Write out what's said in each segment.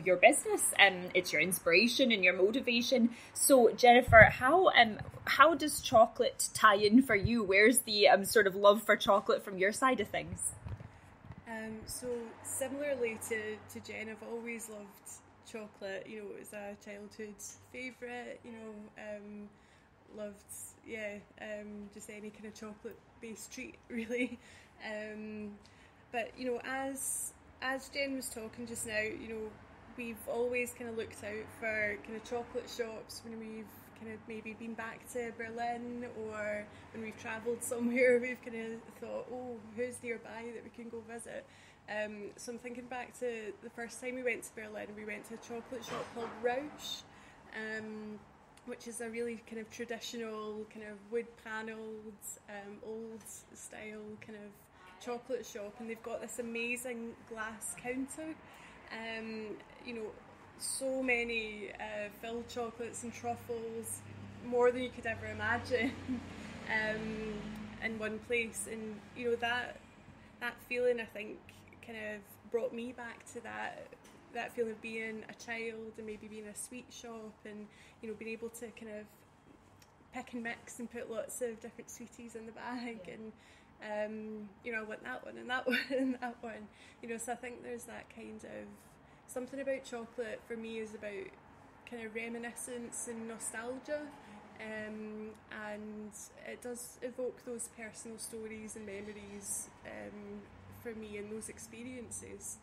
your business. It's your inspiration and your motivation. So Jennifer, how does chocolate tie in for you? Where's the sort of love for chocolate from your side of things? So similarly to Jen, I've always loved chocolate. You know, it was a childhood favourite. You know, loved just any kind of chocolate based treat really. But you know, as Jen was talking just now, you know, we've always kind of looked out for kind of chocolate shops when we've kind of maybe been back to Berlin, or when we've travelled somewhere, we've kind of thought, oh, who's nearby that we can go visit? So I'm thinking back to the first time we went to Berlin. We went to a chocolate shop called Rausch, which is a really kind of traditional, kind of wood panelled, old style kind of chocolate shop, and they've got this amazing glass counter. You know, so many filled chocolates and truffles, more than you could ever imagine, in one place. And you know, that feeling, I think, kind of brought me back to that feeling of being a child and maybe being a sweet shop, and you know, being able to kind of pick and mix and put lots of different sweeties in the bag. And you know, I want that one and that one and that one, you know. So I think there's that kind of something about chocolate for me is about kind of reminiscence and nostalgia, and it does evoke those personal stories and memories for me and those experiences.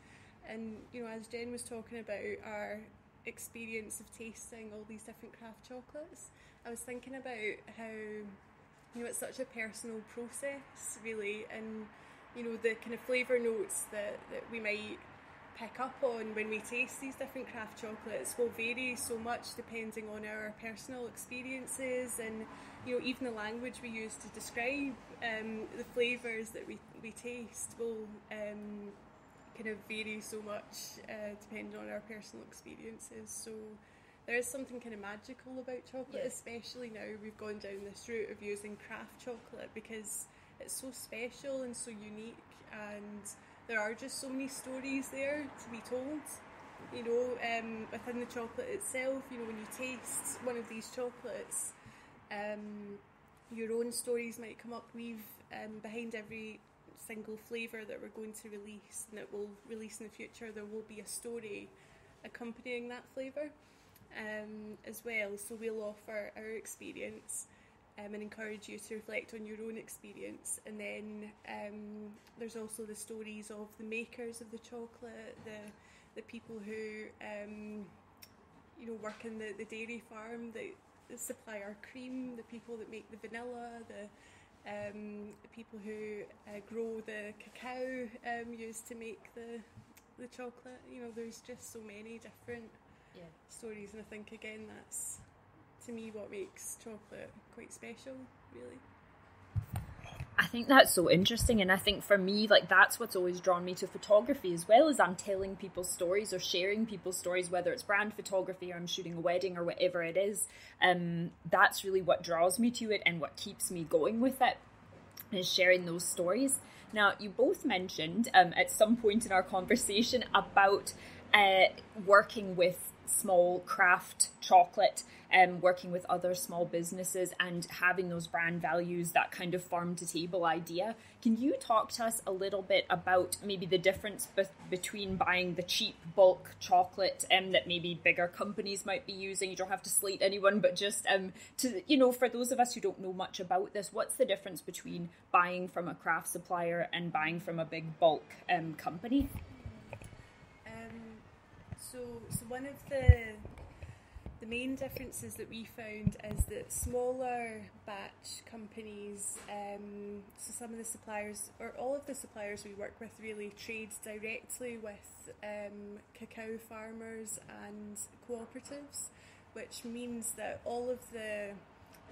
And you know, as Jen was talking about our experience of tasting all these different craft chocolates, I was thinking about how, you know, it's such a personal process really, and you know, the kind of flavour notes that we might pick up on when we taste these different craft chocolates will vary so much depending on our personal experiences, and you know, even the language we use to describe the flavours that we taste will kind of vary so much depending on our personal experiences. So there is something kind of magical about chocolate, especially now we've gone down this route of using craft chocolate, because it's so special and so unique, and there are just so many stories there to be told, you know, within the chocolate itself. You know, when you taste one of these chocolates, your own stories might come up. Behind every single flavour that we're going to release and that we'll release in the future, there will be a story accompanying that flavour as well. So we'll offer our experience and encourage you to reflect on your own experience. And then there's also the stories of the makers of the chocolate, the people who you know, work in the dairy farm that supply our cream, the people that make the vanilla, the people who grow the cacao used to make the chocolate. You know, there's just so many different stories, and I think again that's, to me, what makes chocolate quite special, really. I think that's so interesting, and I think for me, like, that's what's always drawn me to photography, as well as I'm telling people's stories or sharing people's stories, whether it's brand photography or I'm shooting a wedding or whatever it is. That's really what draws me to it and what keeps me going with it, is sharing those stories. Now, you both mentioned at some point in our conversation about working with small craft chocolate, working with other small businesses and having those brand values, that kind of farm to table idea. Can you talk to us a little bit about maybe the difference between buying the cheap bulk chocolate that maybe bigger companies might be using? You don't have to slate anyone, but just to, you know, for those of us who don't know much about this, what's the difference between buying from a craft supplier and buying from a big bulk company? So one of the main differences that we found is that smaller batch companies, so some of the suppliers, or all of the suppliers we work with, really trade directly with cacao farmers and cooperatives, which means that all of the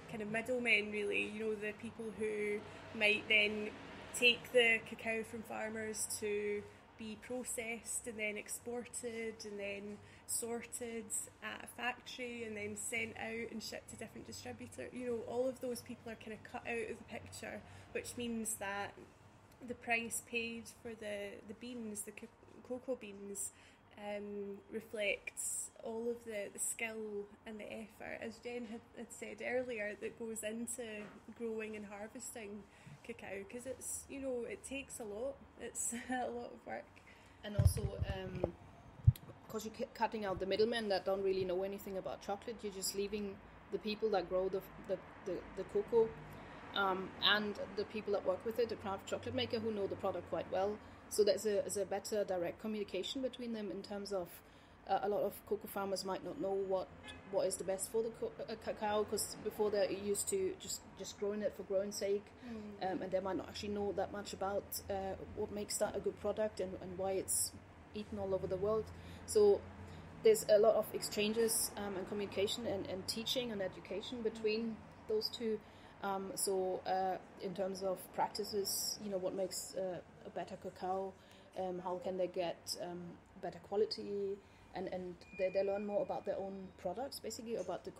kind of middlemen, really, you know, the people who might then take the cacao from farmers to be processed and then exported and then sorted at a factory and then sent out and shipped to different distributors, you know, all of those people are kind of cut out of the picture, which means that the price paid for the beans, the cocoa beans, reflects all of the skill and the effort, as Jen had said earlier, that goes into growing and harvesting cacao, because it's, you know, it takes a lot. It's a lot of work. And also, because you're cutting out the middlemen that don't really know anything about chocolate, you're just leaving the people that grow the cocoa and the people that work with it, the craft chocolate maker, who know the product quite well. So there's a better direct communication between them, in terms of a lot of cocoa farmers might not know what is the best for the cacao, because before they're used to just growing it for growing sake, and they might not actually know that much about what makes that a good product and why it's eaten all over the world. So there's a lot of exchanges and communication and teaching and education between those two. So in terms of practices, you know, what makes a better cacao, how can they get better quality, and they learn more about their own products, basically about the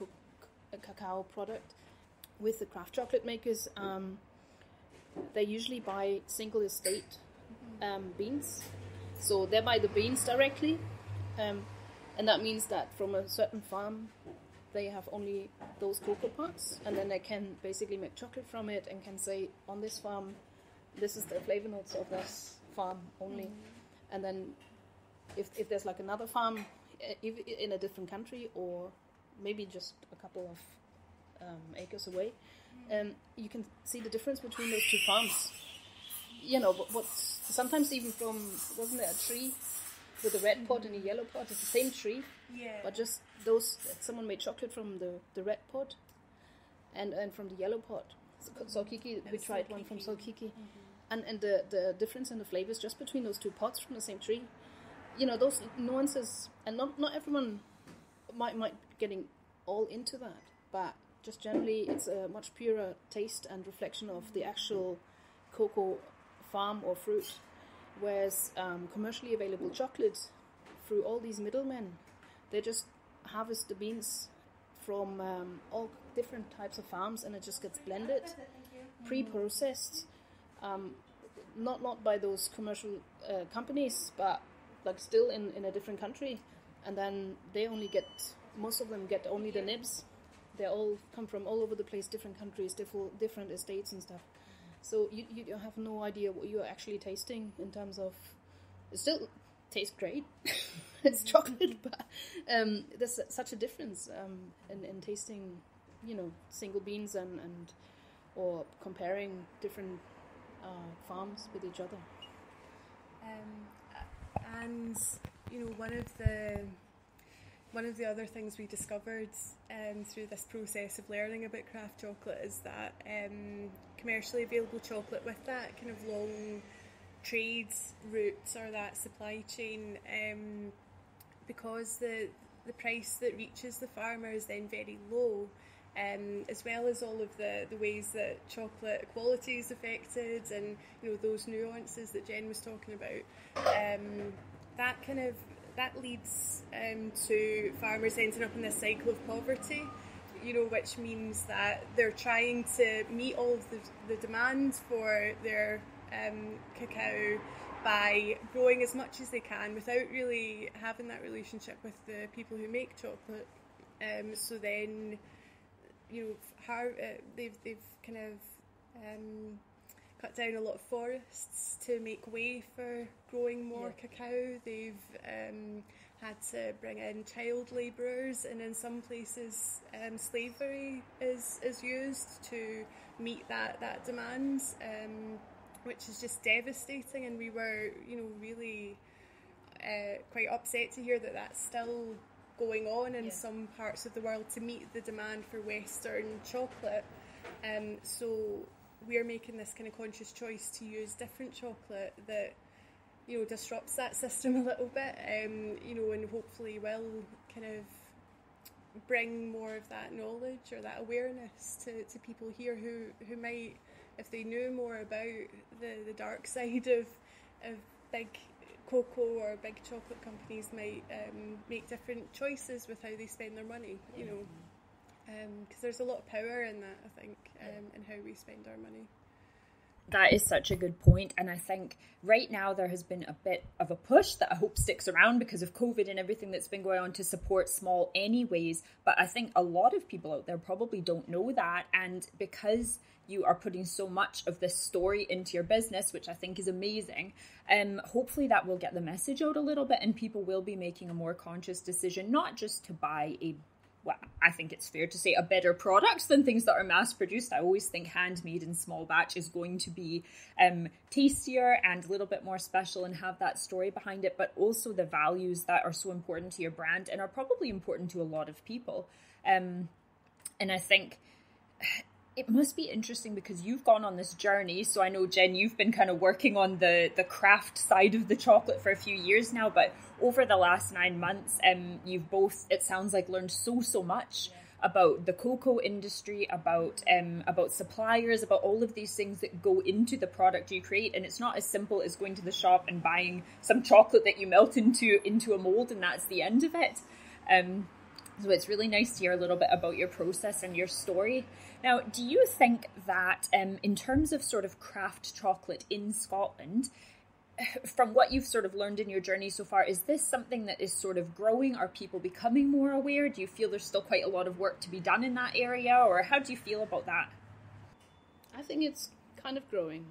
cacao product. With the craft chocolate makers, they usually buy single estate beans, so they buy the beans directly, and that means that from a certain farm they have only those cocoa pods, and then they can basically make chocolate from it and can say, on this farm, this is the flavor notes of this farm only. And then if there's like another farm in a different country, or maybe just a couple of acres away, you can see the difference between those two farms. You know, what sometimes even from, wasn't there a tree with a red pod and a yellow pod? It's the same tree, but just those, someone made chocolate from the red pod and from the yellow pod. Solkiki, we tried one from Solkiki, and the difference in the flavors just between those two pods from the same tree. You know, those nuances, and not everyone might getting all into that, but just generally it's a much purer taste and reflection of the actual cocoa farm or fruit. Whereas commercially available chocolate, through all these middlemen, they just harvest the beans from all different types of farms, and it just gets blended, pre-processed, not by those commercial companies, but like still in a different country, and then they only get, most of them get only the nibs. They all come from all over the place, different countries, different estates and stuff. So you have no idea what you're actually tasting in terms of, it still tastes great, it's chocolate, but there's such a difference in tasting, you know, single beans and or comparing different farms with each other. And you know, one of the other things we discovered through this process of learning about craft chocolate is that commercially available chocolate, with that kind of long trade route or that supply chain, because the price that reaches the farmer is then very low, as well as all of the ways that chocolate quality is affected, and you know, those nuances that Jen was talking about, that leads to farmers ending up in this cycle of poverty, you know, which means that they're trying to meet all of the demand for their cacao by growing as much as they can without really having that relationship with the people who make chocolate. So then, you know, they've kind of cut down a lot of forests to make way for growing more cacao. They've had to bring in child labourers, and in some places slavery is used to meet that demand, which is just devastating. And we were, you know, really quite upset to hear that that's still going on in some parts of the world to meet the demand for Western chocolate. So we're making this kind of conscious choice to use different chocolate that, you know, disrupts that system a little bit, you know, and hopefully will kind of bring more of that knowledge or that awareness to people here who might, if they knew more about the dark side of big cocoa or big chocolate companies, might make different choices with how they spend their money, you know. Because there's a lot of power in that, I think, in how we spend our money. That is such a good point. And I think right now there has been a bit of a push that I hope sticks around because of COVID and everything that's been going on to support small anyways. But I think a lot of people out there probably don't know that. And because you are putting so much of this story into your business, which I think is amazing, hopefully that will get the message out a little bit and people will be making a more conscious decision, not just to buy well, I think it's fair to say a better product than things that are mass produced. I always think handmade in small batch is going to be tastier and a little bit more special and have that story behind it, but also the values that are so important to your brand and are probably important to a lot of people. And I think it must be interesting because you've gone on this journey. So I know, Jen, you've been kind of working on the craft side of the chocolate for a few years now, but over the last 9 months, you've both, it sounds like, learned so much about the cocoa industry, about suppliers, about all of these things that go into the product you create. And it's not as simple as going to the shop and buying some chocolate that you melt into a mold and that's the end of it. So it's really nice to hear a little bit about your process and your story. Now, do you think that in terms of sort of craft chocolate in Scotland, from what you've sort of learned in your journey so far, is this something that is sort of growing? Are people becoming more aware? Do you feel there's still quite a lot of work to be done in that area? Or how do you feel about that? I think it's kind of growing,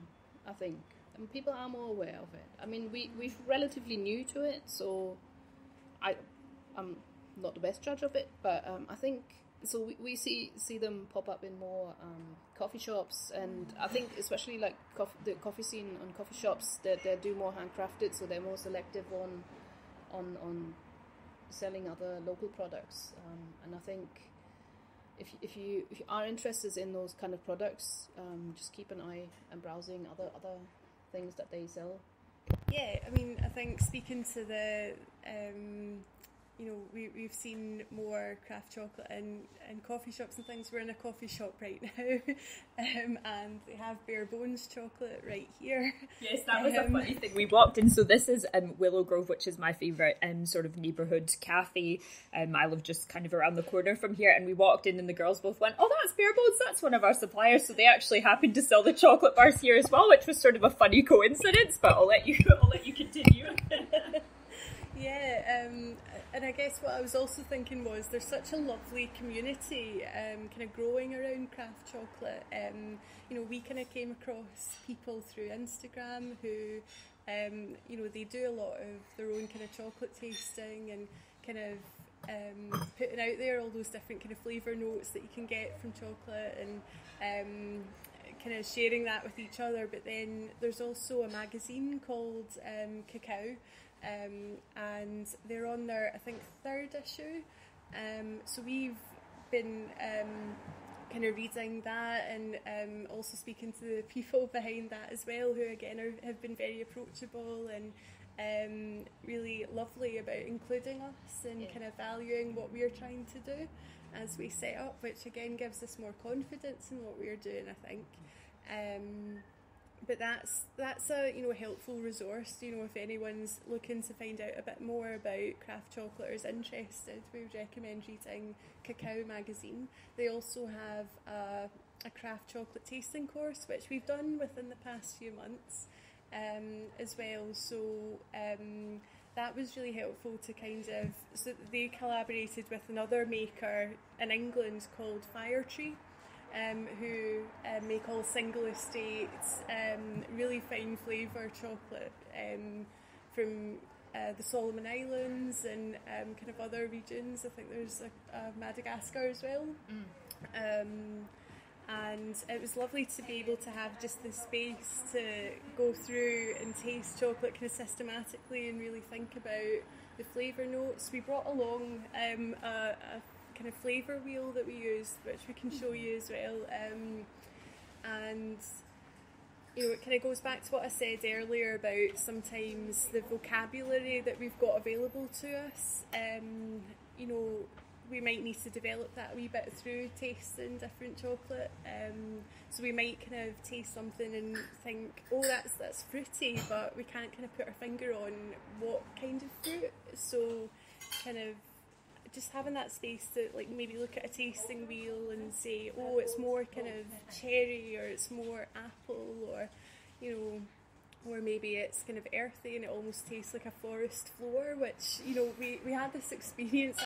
I think. And people are more aware of it. I mean, we're relatively new to it, so I'm not the best judge of it, but I think so. We see them pop up in more coffee shops, and I think especially like the coffee scene on coffee shops, they do more handcrafted, so they're more selective on selling other local products. And I think if you are interested in those kind of products, just keep an eye and browsing other things that they sell. Yeah, I mean, I think speaking to the we've seen more craft chocolate in coffee shops and things. We're in a coffee shop right now, and they have bare bones chocolate right here. Yes, that was a funny thing. We walked in, so this is Willow Grove, which is my favourite sort of neighbourhood cafe. I live just kind of around the corner from here, and we walked in and the girls both went, "Oh, that's bare bones, that's one of our suppliers." So they actually happened to sell the chocolate bars here as well, which was sort of a funny coincidence, but I'll let you continue. Yeah, and I guess what I was also thinking was there's such a lovely community kind of growing around craft chocolate. We kind of came across people through Instagram who, they do a lot of their own kind of chocolate tasting and kind of putting out there all those different kind of flavour notes that you can get from chocolate and kind of sharing that with each other. But then there's also a magazine called Cacao. And they're on their, I think, 3rd issue. So we've been kind of reading that and also speaking to the people behind that as well, who again have been very approachable and really lovely about including us and kind of valuing what we're trying to do as we set up, which again gives us more confidence in what we're doing, I think. But that's a helpful resource. If anyone's looking to find out a bit more about craft chocolate or is interested, we would recommend reading Cacao magazine. They also have a craft chocolate tasting course, which we've done within the past few months as well. So that was really helpful to so they collaborated with another maker in England called Firetree. Who make all single estates, really fine flavour chocolate from the Solomon Islands and kind of other regions. I think there's a Madagascar as well. And it was lovely to be able to have just the space to go through and taste chocolate kind of systematically and really think about the flavour notes. We brought along a kind of flavour wheel that we used, which we can show you as well, and it kind of goes back to what I said earlier about sometimes the vocabulary that we've got available to us. We might need to develop that a wee bit through tasting different chocolate. So we might kind of taste something and think, oh, that's fruity, but we can't kind of put our finger on what kind of fruit. So kind of just having that space to like maybe look at a tasting wheel and say, oh, it's more kind of cherry, or it's more apple, or you know, or maybe it's kind of earthy and it almost tastes like a forest floor, which, you know, we had this experience